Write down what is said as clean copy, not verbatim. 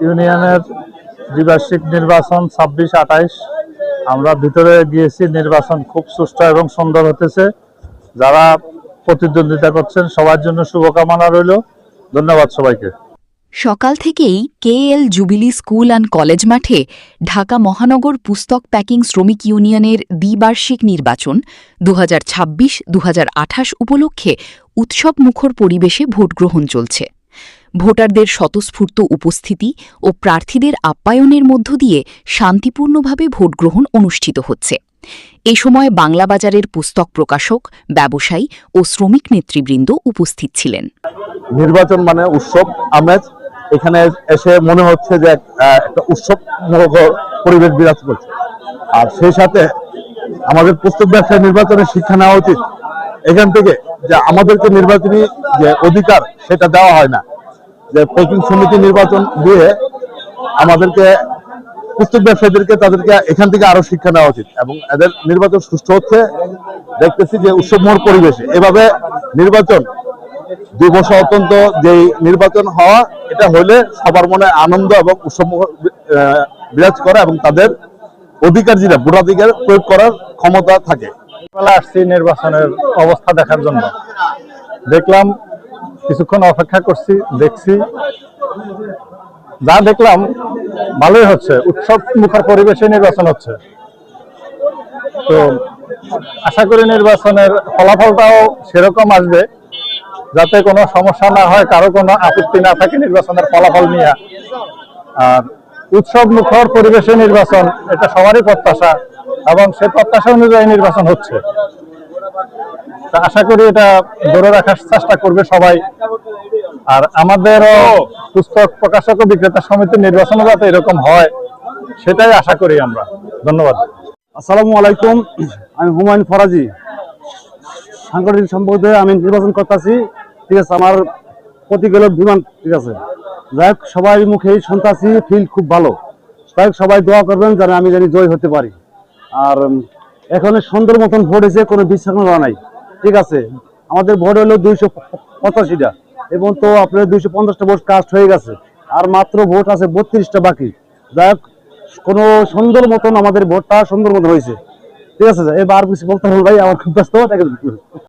ইউনিয়নের দ্বিবার্ষিক নির্বাচন 26-28 আমরা ভিতরে গিয়েছি। নির্বাচন খুব সুষ্ঠু এবং সুন্দর হতেছে। যারা প্রতিদ্বন্দ্বিতা করছেন সবার জন্য শুভকামনা রইল। ধন্যবাদ সবাইকে। সকাল থেকেই KL jubilee school and college মাঠে ঢাকা মহানগর পুস্তক প্যাকিং শ্রমিক ইউনিয়নের দ্বিবার্ষিক নির্বাচন 2026-2028 উপলক্ষে উৎসবমুখর পরিবেশে ভোটগ্রহণ চলছে। ভোটারদের স্বতঃস্ফূর্ত উপস্থিতি ও প্রার্থীদের আপ্যায়নের মধ্য দিয়ে শান্তিপূর্ণভাবে ভোটগ্রহণ অনুষ্ঠিত হচ্ছে। এ সময় বাংলাবাজারের পুস্তক প্রকাশক, ব্যবসায়ী ও শ্রমিক নেতৃবৃন্দ উপস্থিত ছিলেন। নির্বাচন মানে উৎসব আমেজ। এখানে এসে মনে হচ্ছে যে একটা উৎসব পরিবেশ বিরাজ করছে। আর সেই সাথে আমাদের পুস্তক ব্যবসায় নির্বাচনের শিক্ষা নেওয়া উচিত এখান থেকে, যে আমাদেরকে নির্বাচনী যে অধিকার সেটা দেওয়া হয় না। যে প্যাকিং সমিতি নির্বাচন দিয়ে আমাদেরকে পুস্তক ব্যবসায়ীদেরকে তাদেরকে এখান থেকে আরো শিক্ষা নেওয়া উচিত এবং এদের নির্বাচন সুষ্ঠু হচ্ছে দেখতেছি যে উৎসবমুখর পরিবেশে। এভাবে নির্বাচন 2 বছর অত্যন্ত যেই নির্বাচন হওয়া, এটা হলে সবার মনে আনন্দ এবং উৎসবমুখর বিরাজ করে এবং তাদের অধিকার, যেটা ভোটাধিকার প্রয়োগ করার ক্ষমতা থাকে। আসছি নির্বাচনের অবস্থা দেখার জন্য। দেখলাম, কিছুক্ষণ অপেক্ষা করছি, দেখছি, যা দেখলাম ভালোই হচ্ছে। উৎসব মুখর পরিবেশে নির্বাচন হচ্ছে। তো আশা করি নির্বাচনের ফলাফলটাও সেরকম আসবে, যাতে কোনো সমস্যা না হয়, কারো কোনো আপত্তি না থাকে নির্বাচনের ফলাফল নিয়ে। আর উৎসব মুখর পরিবেশে নির্বাচন, এটা সবারই প্রত্যাশা এবং সে প্রত্যাশা অনুযায়ী নির্বাচন হচ্ছে। আশা করি এটা ধরে রাখার চেষ্টা করবে সবাই। আর আমাদেরও পুস্তক প্রকাশক ও বিক্রেতা সমিতির নির্বাচনও যাতে এরকম হয়, সেটাই আশা করি আমরা। ধন্যবাদ। আসসালামু আলাইকুম, আমি হুমায়ুন ফরাজি, সাংগঠনিক সম্পাদক। আমি নির্বাচন করতেছি, ঠিক আছে। আমার প্রতিকূল বিমান, ঠিক আছে। যাই হোক, সবাই মুখেই শুনতেছি, ফিল খুব ভালো। যাই হোক, সবাই দোয়া করবেন যেন আমি জয় হতে পারি। আর এখানে সুন্দর মতন ভোট হয়েছে, কোনো বিশৃঙ্খলা নাই, ঠিক আছে। আমাদের ভোট হলো 285টা এবং তো আপনার 250টা ভোট কাস্ট হয়ে গেছে। আর মাত্র ভোট আছে 32টা বাকি। যাই হোক, কোনো সুন্দর মতন আমাদের ভোটটা সুন্দর মতন হয়েছে, ঠিক আছে। এবার কিছু বলতে হবে ভাই, আমার খুব ব্যস্ত।